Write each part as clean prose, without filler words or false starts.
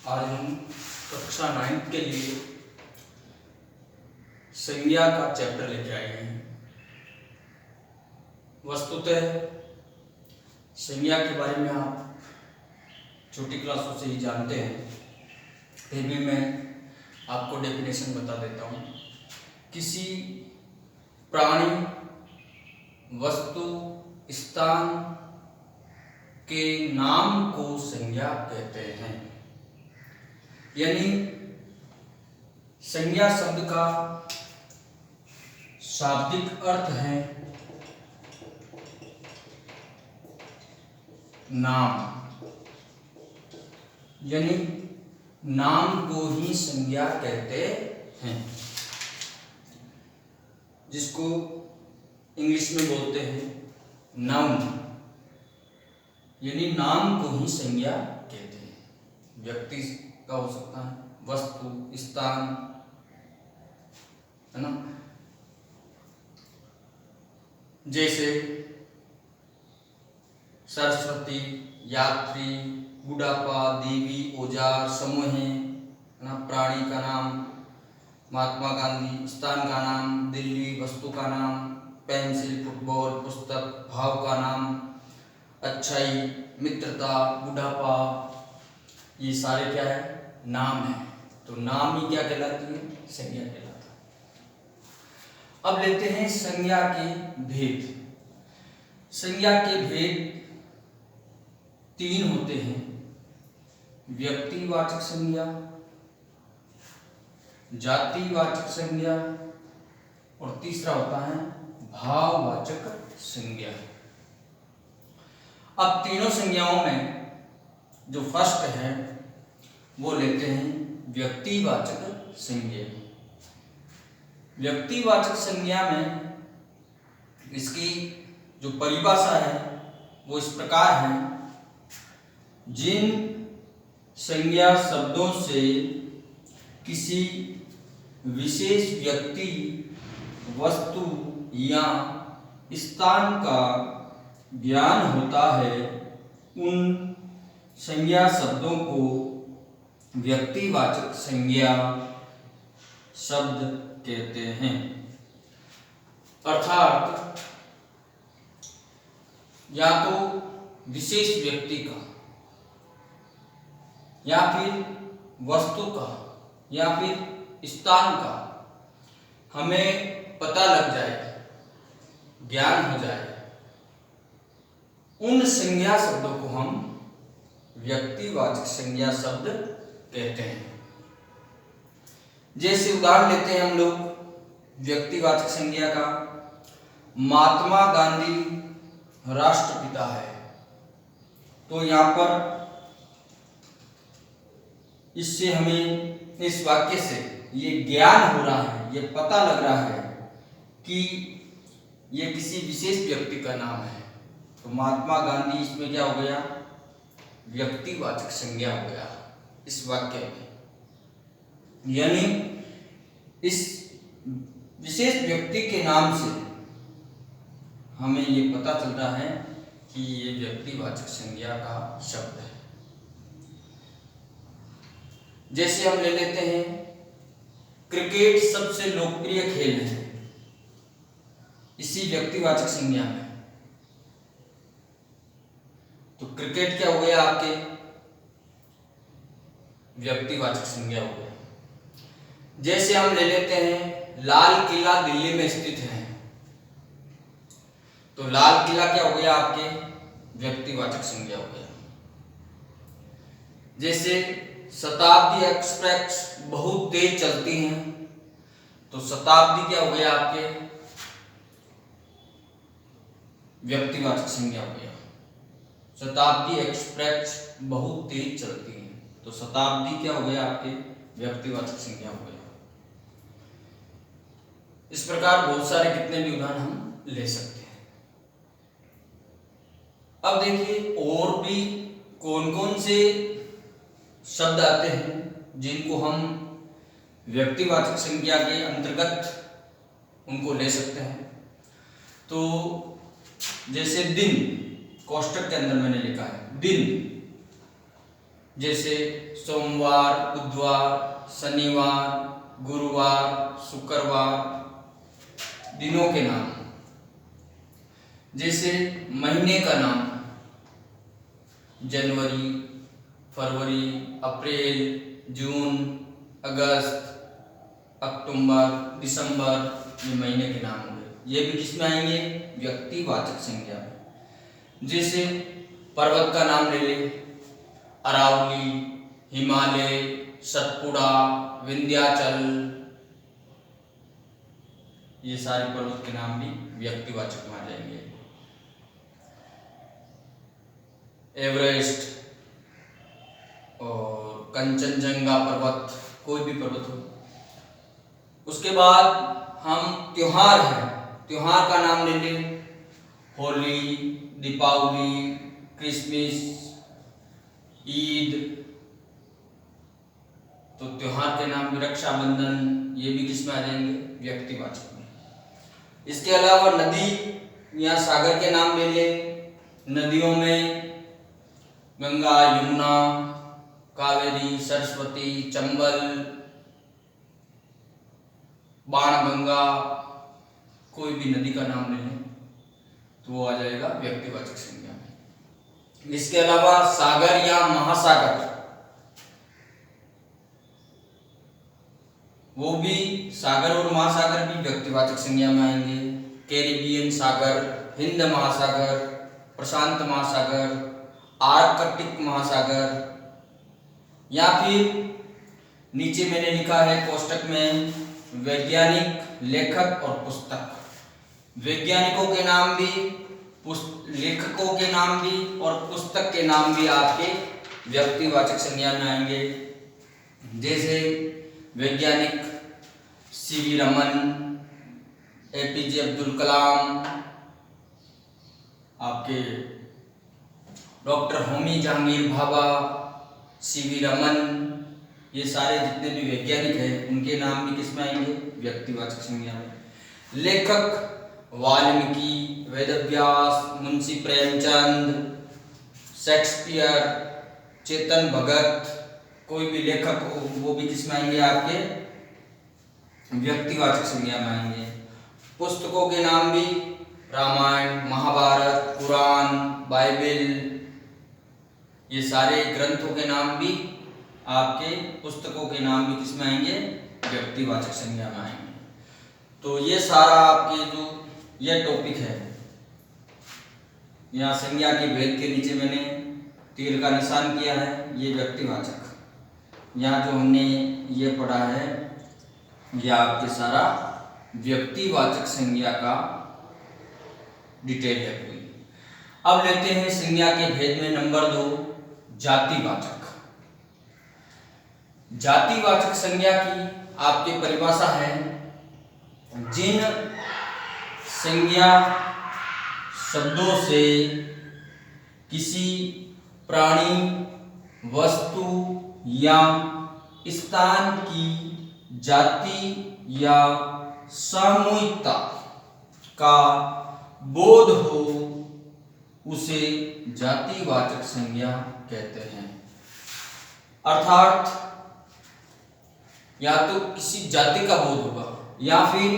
आज हम कक्षा 9 के लिए संज्ञा का चैप्टर लेके आए हैं। वस्तुतः संज्ञा के बारे में आप छोटी क्लासों से ही जानते हैं, फिर भी मैं आपको डेफिनेशन बता देता हूँ। किसी प्राणी, वस्तु, स्थान के नाम को संज्ञा कहते हैं। यानी संज्ञा शब्द का शाब्दिक अर्थ है नाम, यानी नाम को ही संज्ञा कहते हैं, जिसको इंग्लिश में बोलते हैं नाउन, यानी नाम को ही संज्ञा कहते हैं। व्यक्ति का हो सकता है, वस्तु, स्थान, है ना। जैसे सरस्वती, यात्री, बुढ़ापा, देवी, औजार, समूह, है ना। प्राणी का नाम महात्मा गांधी, स्थान का नाम दिल्ली, वस्तु का नाम पेंसिल, फुटबॉल, पुस्तक, भाव का नाम अच्छाई, मित्रता, बुढ़ापा, ये सारे क्या है? नाम है। तो नाम ही क्या कहलाती है? संज्ञा कहलाता है। अब लेते हैं संज्ञा के भेद। संज्ञा के भेद 3 होते हैं: व्यक्तिवाचक संज्ञा, जातिवाचक संज्ञा और तीसरा होता है भाववाचक संज्ञा। अब तीनों संज्ञाओं में जो फर्स्ट है वो लेते हैं व्यक्तिवाचक संज्ञा। व्यक्तिवाचक संज्ञा में इसकी जो परिभाषा है वो इस प्रकार है: जिन संज्ञा शब्दों से किसी विशेष व्यक्ति, वस्तु या स्थान का ज्ञान होता है, उन संज्ञा शब्दों को व्यक्तिवाचक संज्ञा शब्द कहते हैं। अर्थात या तो विशेष व्यक्ति का, या फिर वस्तु का, या फिर स्थान का हमें पता लग जाए, ज्ञान हो जाए, उन संज्ञा शब्दों को हम व्यक्तिवाचक संज्ञा शब्द कहते हैं। जैसे उदाहरण लेते हैं हम लोग व्यक्तिवाचक संज्ञा का। महात्मा गांधी राष्ट्रपिता है, तो यहाँ पर इससे हमें, इस वाक्य से ये ज्ञान हो रहा है, ये पता लग रहा है कि ये किसी विशेष व्यक्ति का नाम है। तो महात्मा गांधी इसमें क्या हो गया? व्यक्तिवाचक संज्ञा हो गया इस वाक्य में। यानी इस विशेष व्यक्ति के नाम से हमें ये पता चलता है कि ये व्यक्तिवाचक संज्ञा का शब्द है। जैसे हम ले लेते हैं क्रिकेट सबसे लोकप्रिय खेल है, इसी व्यक्तिवाचक संज्ञा में। तो क्रिकेट क्या हो गया? आपके व्यक्तिवाचक संज्ञा हो गया। जैसे हम ले लेते हैं लाल किला दिल्ली में स्थित है, तो लाल किला क्या हो गया? आपके व्यक्तिवाचक संज्ञा हो गया। जैसे शताब्दी एक्सप्रेस बहुत तेज चलती हैं, तो शताब्दी क्या हो गया? आपके व्यक्तिवाचक संज्ञा हो गया। शताब्दी एक्सप्रेस बहुत तेज चलती है, तो शताब्दी क्या हो गया? आपके व्यक्तिवाचक संज्ञा हो गया। इस प्रकार बहुत सारे कितने भी उदाहरण हम ले सकते हैं। अब देखिए और भी कौन कौन से शब्द आते हैं जिनको हम व्यक्तिवाचक संज्ञा के अंतर्गत उनको ले सकते हैं। तो जैसे दिन, कोष्टक के अंदर मैंने लिखा है दिन, जैसे सोमवार, बुधवार, शनिवार, गुरुवार, शुक्रवार। दिनों के नाम जैसे महीने का नाम जनवरी, फरवरी, अप्रैल, जून, अगस्त, अक्टूबर, दिसंबर, ये महीने के नाम हो गए। ये भी किसमें आएंगे? व्यक्तिवाचक संज्ञा। जैसे पर्वत का नाम ले ले, अरावली, हिमालय, सतपुड़ा, विंध्याचल, ये सारे पर्वत के नाम भी व्यक्तिवाचक में आ जाएंगे। एवरेस्ट और कंचनजंगा पर्वत, कोई भी पर्वत हो। उसके बाद हम त्योहार है, त्योहार का नाम ले लें, होली, दीपावली, क्रिसमस, ईद। तो त्योहार के नाम भी रक्षाबंधन, ये भी किसमें आ जाएंगे? व्यक्तिवाचक में। इसके अलावा नदी या सागर के नाम ले ले। नदियों में गंगा, यमुना, कावेरी, सरस्वती, चंबल, बाणगंगा, कोई भी नदी का नाम ले लें तो वो आ जाएगा व्यक्तिवाचक संज्ञा में। इसके अलावा सागर या महासागर, वो भी सागर और महासागर भी व्यक्तिवाचक संज्ञा में आएंगे। कैरिबियन सागर, हिंद महासागर, प्रशांत महासागर, आर्कटिक महासागर, या फिर नीचे मैंने लिखा है कोष्टक में वैज्ञानिक, लेखक और पुस्तक। वैज्ञानिकों के नाम भी, लेखकों के नाम भी और पुस्तक के नाम भी आपके व्यक्तिवाचक संज्ञा में आएंगे। जैसे वैज्ञानिक सीवी रमन, एपीजे अब्दुल कलाम, आपके डॉक्टर होमी जहांगीर भाभा, सीवी रमन, ये सारे जितने भी वैज्ञानिक हैं उनके नाम भी किसमें आएंगे? व्यक्तिवाचक संज्ञा में। लेखक वाल्मीकि, वेदव्यास, मुंशी प्रेमचंद, शेक्सपियर, चेतन भगत, कोई भी लेखक हो वो भी किसमें आएंगे? आपके व्यक्तिवाचक संज्ञा में आएंगे। पुस्तकों के नाम भी रामायण, महाभारत, पुराण, बाइबल, ये सारे ग्रंथों के नाम भी आपके, पुस्तकों के नाम भी किसमें आएंगे? व्यक्तिवाचक संज्ञा में आएंगे। तो ये सारा आपके जो ये टॉपिक है, यहाँ संज्ञा के भेद के नीचे मैंने तीर का निशान किया है, ये व्यक्तिवाचक। यहाँ जो हमने ये पढ़ा है ये आपके सारा व्यक्तिवाचक संज्ञा का डिटेल है पूरी। अब लेते हैं संज्ञा के भेद में नंबर 2, जातिवाचक। जातिवाचक संज्ञा की आपकी परिभाषा है, जिन संज्ञा शब्दों से किसी प्राणी, वस्तु या स्थान की जाति या सामूहिकता का बोध हो उसे जातिवाचक संज्ञा कहते हैं। अर्थात या तो किसी जाति का बोध होगा या फिर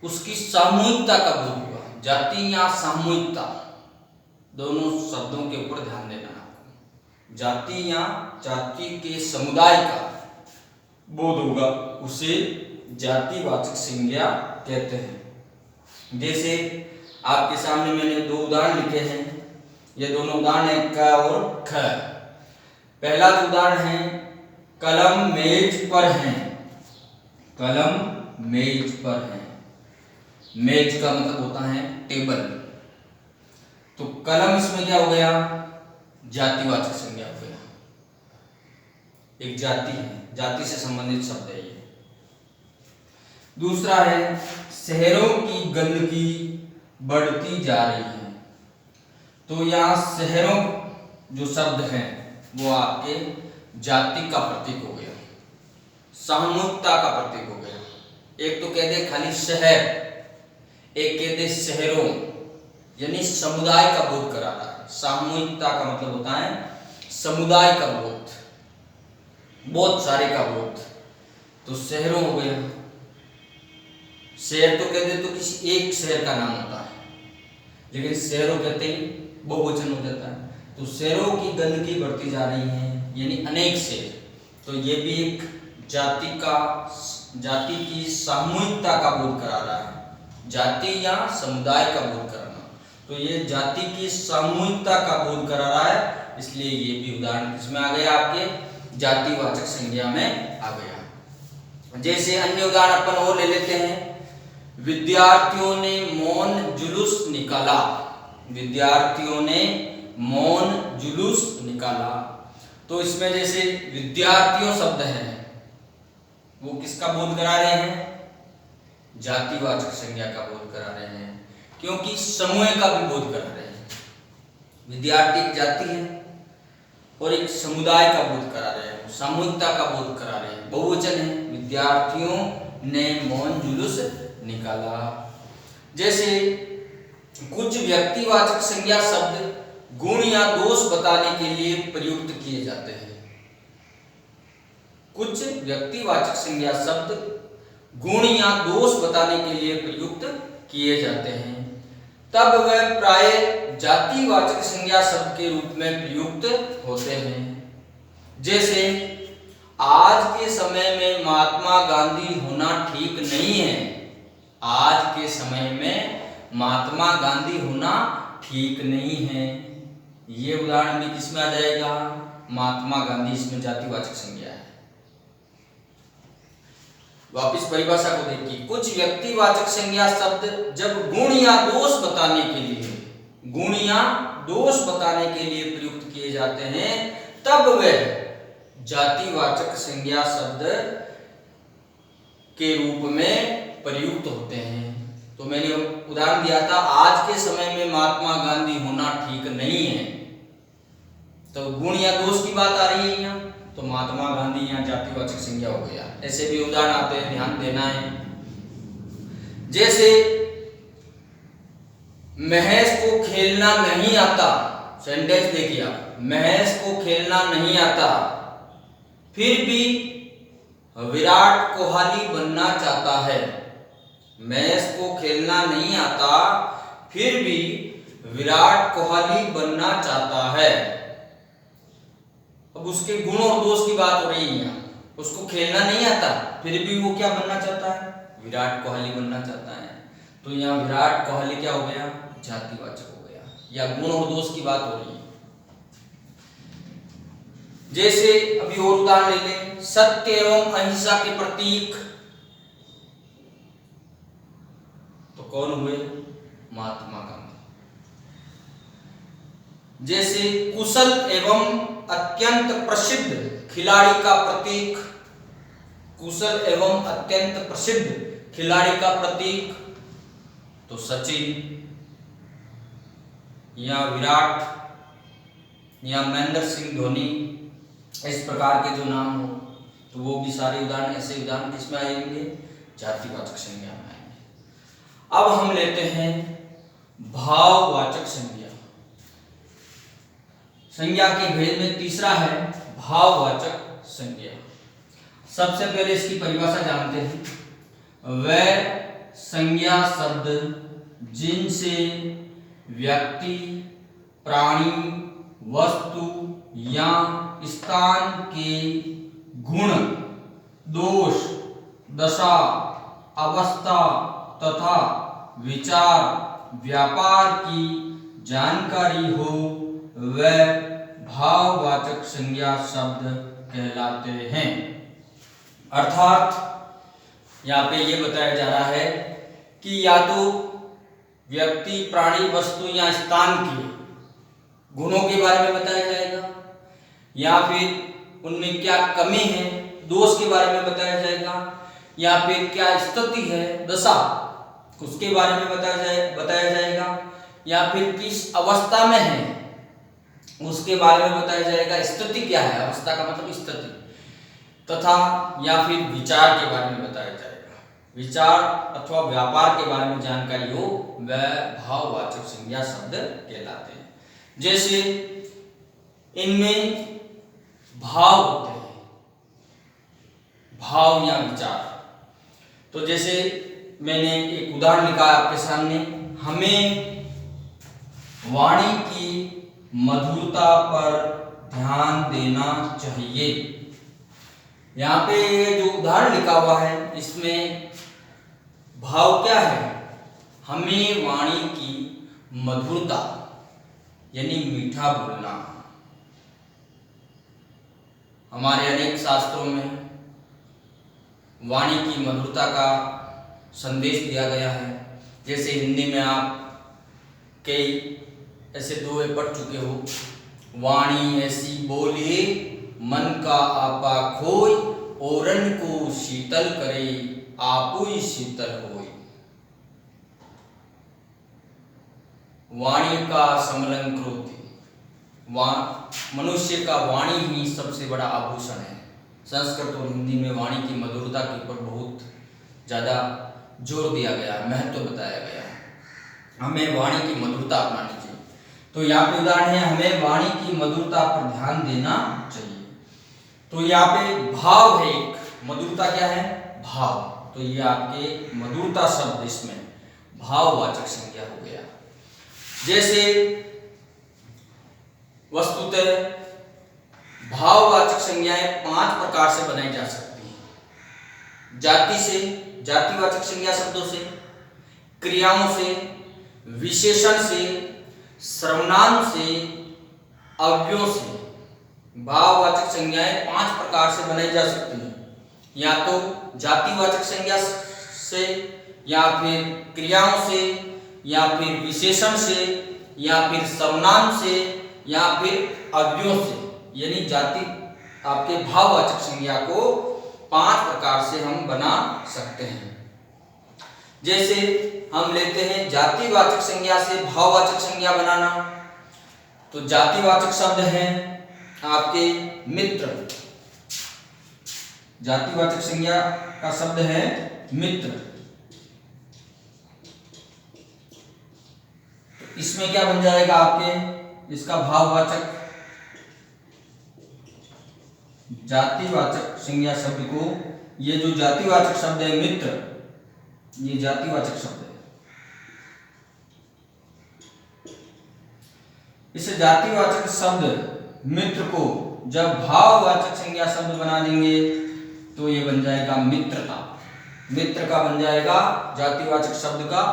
उसकी सामूहिकता का बोध होगा। जाति या सामूहिकता दोनों शब्दों के ऊपर ध्यान देना है आपको। जाति या जाति के समुदाय का बोध होगा उसे जातिवाचक संज्ञा कहते हैं। जैसे आपके सामने मैंने 2 उदाहरण लिखे हैं, ये दोनों उदाहरण है क और ख। पहला जो उदाहरण है, कलम मेज पर है। कलम मेज पर है। मेज का मतलब होता है टेबल। तो कलम इसमें क्या हो गया? जातिवाचक संज्ञा हो गया। एक जाति है, जाति से संबंधित शब्द है ये। दूसरा है, शहरों की गंदगी बढ़ती जा रही है। तो यहाँ शहरों जो शब्द है वो आपके जाति का प्रतीक हो गया, सामूहिकता का प्रतीक हो गया। एक तो कह दे खाली शहर, एक कह दे शहरों, यानी समुदाय का बोध करा रहा है। सामूहिकता का मतलब होता है समुदाय का बोध, बहुत सारे का बोध, तो शहरों हो गया। शहर तो कहते तो किसी एक शहर का नाम होता है, लेकिन शहरों कहते ही बहुवचन हो जाता है। तो शहरों की गंदगी बढ़ती जा रही है, यानी अनेक शहर। तो ये भी एक जाति की सामूहिकता का बोध करा रहा है, जाति या समुदाय का बोध कराना। तो ये जाति की सामूहिकता का बोध करा रहा है, इसलिए ये भी उदाहरण इसमें आ गया, आपके जातिवाचक संज्ञा में आ गया। जैसे अन्य उदाहरण अपन और ले लेते हैं। विद्यार्थियों ने मौन जुलूस निकाला, विद्यार्थियों ने मौन जुलूस निकाला। तो इसमें जैसे विद्यार्थियों शब्द है, वो किसका बोध करा रहे हैं? जातिवाचक संज्ञा का बोध करा रहे हैं, क्योंकि समूह का भी बोध करा रहे हैं। विद्यार्थी एक जाति है और एक समुदाय का बोध करा रहे हैं, सामूहिकता का बोध करा रहे हैं, बहुवचन है। विद्यार्थियों ने मौन जुलूस निकाला। जैसे कुछ व्यक्तिवाचक संज्ञा शब्द गुण या दोष बताने के लिए प्रयुक्त किए जाते हैं। कुछ व्यक्तिवाचक संज्ञा शब्द गुण या दोष बताने के लिए प्रयुक्त किए जाते हैं, तब वह प्राय जातिवाचक संज्ञा शब्द के रूप में प्रयुक्त होते हैं। जैसे आज के समय में महात्मा गांधी होना ठीक नहीं है, आज के समय में महात्मा गांधी होना ठीक नहीं है। ये उदाहरण भी किसमें आ जाएगा? महात्मा गांधी, इसमें जातिवाचक संज्ञा है। वापिस परिभाषा को देखिए। कुछ व्यक्तिवाचक संज्ञा शब्द जब गुण या दोष बताने के लिए प्रयुक्त किए जाते हैं, तब वे जातिवाचक संज्ञा शब्द के रूप में प्रयुक्त होते हैं। तो मैंने उदाहरण दिया था, आज के समय में महात्मा गांधी होना ठीक नहीं है, तो गुण या दोष की बात आ रही है यहाँ, तो महात्मा गांधी यहाँ जातिवाचक संज्ञा हो गया। ऐसे भी उदाहरण आते हैं, ध्यान देना है। जैसे महेश को खेलना नहीं आता, सेंटेंस देखिए आप, महेश को खेलना नहीं आता, फिर भी विराट कोहली बनना चाहता है। महेश को खेलना नहीं आता, फिर भी विराट कोहली बनना चाहता है। अब उसके गुण और दोष की बात हो रही है यहाँ। उसको खेलना नहीं आता, फिर भी वो क्या बनना चाहता है? विराट कोहली बनना चाहता है। तो यहाँ विराट कोहली क्या हो गया? जातिवाचक हो गया, या गुण और दोष की बात हो रही है। जैसे अभी और उदाहरण ले लें, सत्य एवं अहिंसा के प्रतीक, तो कौन हुए? महात्मा गांधी। जैसे कुशल एवं अत्यंत प्रसिद्ध खिलाड़ी का प्रतीक, कुशल एवं अत्यंत प्रसिद्ध खिलाड़ी का प्रतीक, तो सचिन या विराट या महेंद्र सिंह धोनी, इस प्रकार के जो नाम हो, तो वो भी सारे उदाहरण, ऐसे उदाहरण किसमें आएंगे? जातिवाचक संज्ञा में आएंगे। अब हम लेते हैं भाववाचक संज्ञा। संज्ञा के भेद में तीसरा है भाववाचक संज्ञा। सबसे पहले इसकी परिभाषा जानते हैं। वह संज्ञा शब्द जिनसे व्यक्ति, प्राणी, वस्तु या स्थान के गुण, दोष, दशा, अवस्था तथा विचार, व्यापार की जानकारी हो, वह भाववाचक संज्ञा शब्द कहलाते हैं। अर्थात यहाँ पे ये बताया जा रहा है कि या तो व्यक्ति, प्राणी, वस्तु या स्थान के गुणों के बारे में बताया जाएगा, या फिर उनमें क्या कमी है, दोष के बारे में बताया जाएगा, या फिर क्या स्थिति है, दशा, उसके बारे में बताया जाएगा, या फिर किस अवस्था में है उसके बारे में बताया जाएगा। स्थिति क्या है? अवस्था का मतलब स्थिति, तथा या फिर विचार के बारे में बताया जाएगा। विचार अथवा व्यापार के बारे में जानकारी हो, वह भाववाचक संज्ञा शब्द कहलाते हैं। जैसे इनमें भाव होते हैं, भाव या विचार। तो जैसे मैंने एक उदाहरण लिखा है आपके सामने, हमें वाणी की मधुरता पर ध्यान देना चाहिए। यहाँ पे ये जो उदाहरण लिखा हुआ है इसमें भाव क्या है, हमें वाणी की मधुरता यानी मीठा बोलना। हमारे अनेक शास्त्रों में वाणी की मधुरता का संदेश दिया गया है। जैसे हिंदी में आप कई ऐसे दोहे पढ़ चुके हो, वाणी ऐसी बोले मन का आपा खोई, औरन को शीतल करे आपुई शीतल होय। वाणी का समलन करोति, मनुष्य का वाणी ही सबसे बड़ा आभूषण है। संस्कृत और हिंदी में वाणी की मधुरता के ऊपर बहुत ज़्यादा जोर दिया गया है, महत्व बताया गया है। हमें वाणी की मधुरता अपनानी चाहिए। तो यहाँ पे उदाहरण है, हमें वाणी की मधुरता पर ध्यान देना चाहिए। तो यहाँ पे भाव है एक, मधुरता क्या है, भाव। तो ये आपके मधुरता शब्द इसमें भाववाचक संज्ञा हो गया। जैसे वस्तुतः भाववाचक संज्ञाएं 5 प्रकार से बनाई जा सकती हैं। जाति से, जातिवाचक संज्ञा शब्दों से, क्रियाओं से, विशेषण से, सर्वनाम से, अव्ययों से भाववाचक संज्ञाएं 5 प्रकार से बनाई जा सकती हैं। या तो जातिवाचक संज्ञा से, या फिर क्रियाओं से, या फिर विशेषण से, या फिर सर्वनाम से, या फिर अव्ययों से। यानी जाति आपके भाववाचक संज्ञा को 5 प्रकार से हम बना सकते हैं। जैसे हम लेते हैं जातिवाचक संज्ञा से भाववाचक संज्ञा बनाना। तो जातिवाचक शब्द हैं आपके मित्र, जातिवाचक संज्ञा का शब्द है मित्र। तो इसमें क्या बन जाएगा आपके, इसका भाववाचक जातिवाचक संज्ञा शब्द को, ये जो जातिवाचक शब्द है मित्र, ये जातिवाचक शब्द है। इस जातिवाचक शब्द मित्र को जब भाववाचक संज्ञा शब्द बना देंगे तो ये बन जाएगा मित्रता। मित्र का बन जाएगा जातिवाचक शब्द का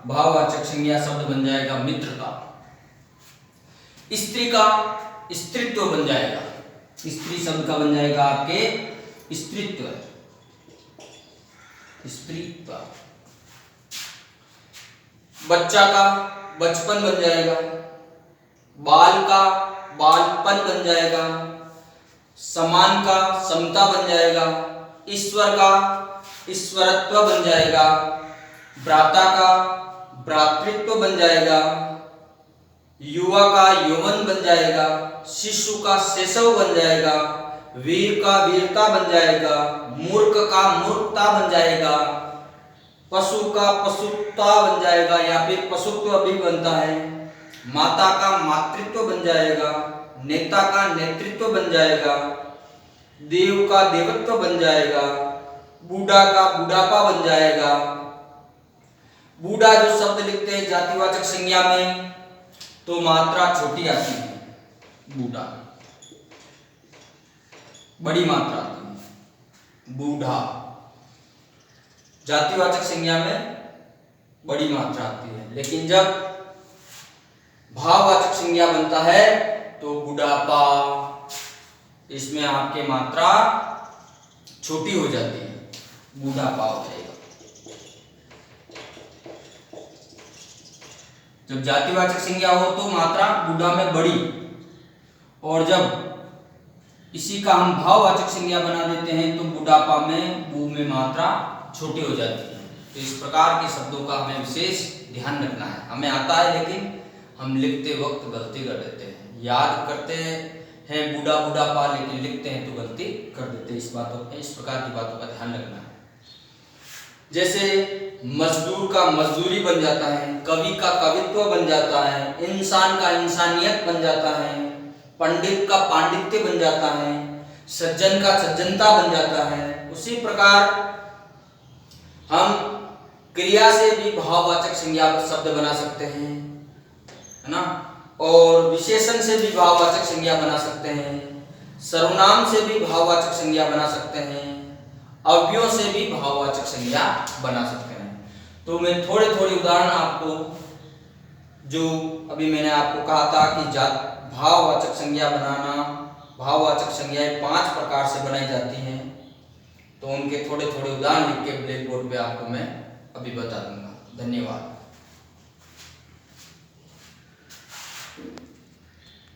भाववाचक संज्ञा शब्द बन जाएगा मित्रता। स्त्री का स्त्रीत्व बन जाएगा, स्त्री शब्द का बन जाएगा आपके स्त्रीत्व, स्त्रीत्व। बच्चा का बचपन बन जाएगा, बाल का बालपन बन जाएगा, समान का समता बन जाएगा, ईश्वर का ईश्वरत्व बन जाएगा, भ्राता का भ्रातृत्व बन जाएगा, युवा का यौवन बन जाएगा, शिशु का शैशव बन जाएगा, वीर का वीरता बन जाएगा, मूर्ख का मूर्खता बन जाएगा, पशु का पशुत्व बन जाएगा या फिर पशुत्व भी बनता है, माता का मातृत्व बन जाएगा, नेता का नेतृत्व बन जाएगा, देव का देवत्व बन जाएगा, बूढ़ा का बूढ़ापा बन जाएगा। बूढ़ा जो शब्द लिखते हैं जातिवाचक संज्ञा में तो मात्रा छोटी आती है, बूढ़ा बड़ी मात्रा आती है, बूढ़ा जातिवाचक संज्ञा में बड़ी मात्रा आती है। लेकिन जब भाववाचक संज्ञा बनता है तो बुढ़ापा, इसमें आपके मात्रा छोटी हो जाती है, बुढ़ापा हो जाएगा। जब जातिवाचक संज्ञा हो तो मात्रा बूढ़ा में बड़ी, और जब इसी का हम भाववाचक संज्ञा बना देते हैं तो बुढ़ापा में बू में मात्रा छोटी हो जाती है। तो इस प्रकार के शब्दों का हमें विशेष ध्यान रखना है। हमें आता है लेकिन हम लिखते वक्त गलती कर देते हैं, याद करते हैं बूढ़ा बूढ़ापा लेकिन लिखते हैं तो गलती कर देते हैं। इस प्रकार की बातों का ध्यान रखना है। जैसे मजदूर का मजदूरी बन जाता है, कवि का कवित्व बन जाता है, इंसान का इंसानियत बन जाता है, पंडित का पांडित्य बन जाता है, सज्जन का सज्जनता बन जाता है। उसी प्रकार हम क्रिया से भी भाववाचक संज्ञा शब्द बना सकते हैं, है ना। और विशेषण से भी भाववाचक संज्ञा बना सकते हैं, सर्वनाम से भी भाववाचक संज्ञा बना सकते हैं, अवयवों से भी भाववाचक संज्ञा बना सकते हैं। तो मैं थोड़े थोड़े उदाहरण आपको, जो अभी मैंने आपको कहा था कि भाववाचक संज्ञा बनाना, भाववाचक संज्ञाएं 5 प्रकार से बनाई जाती हैं, तो उनके थोड़े थोड़े उदाहरण लिख के ब्लैक बोर्ड पे आपको मैं अभी बता दूंगा। धन्यवाद।